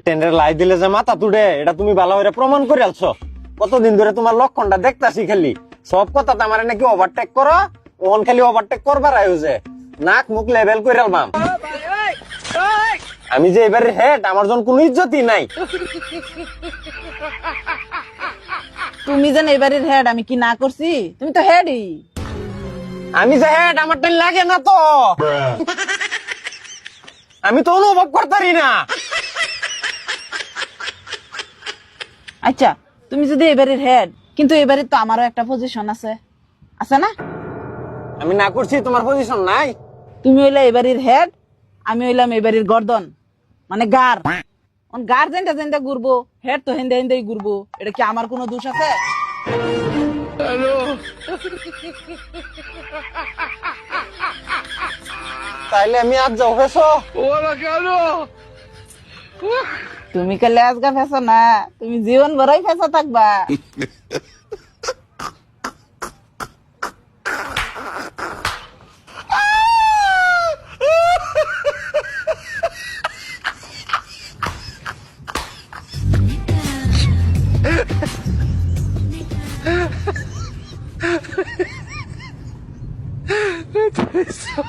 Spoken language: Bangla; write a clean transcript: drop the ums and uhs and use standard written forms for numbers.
টেন্ডার লাই দিলে যে মাথা তুড়ে এটা তুমি ভালো করে প্রমাণ করে আলছো। কতদিন ধরে তোমার লক্ষণটা দেখতাছি, খালি সব কথা তো আমার নাকি ওভারটেক করো, ওন খালি ওভারটেক করবার আয়োজে নাক মুখ লেভেল করে আলবাম। আমি যে এবারে হেড, আমার জন্য কোনো ইজ্জতই নাই। তুমি যেন এবারের হেড, আমি কি না করছি? তুমি তো হেডই। আমি যে হেড, আমার টাইম লাগে না তো, আমি তো অনুভব করতারি না। আচ্ছা, তুমি যদি এবারের হেড, কিন্তু এবারে তো আমারও একটা পজিশন আছে, আছে না? আমি না করছি, তোমার পজিশন নাই। তুমি হইলে এবারের হেড, আমি হইলাম এবারের গর্দন, মানে গার। গার যেনটা যেনটা ঘুরবো, হেড তো হেন্দে হেন্দেই ঘুরবো। এটা কি আমার কোনো দোষ আছে? তাইলে আমি আজ যাও ফেসো। তুমি কালে আজগা ফেসো না, তুমি জীবন ভরাই ফেসা থাকবা। Eso.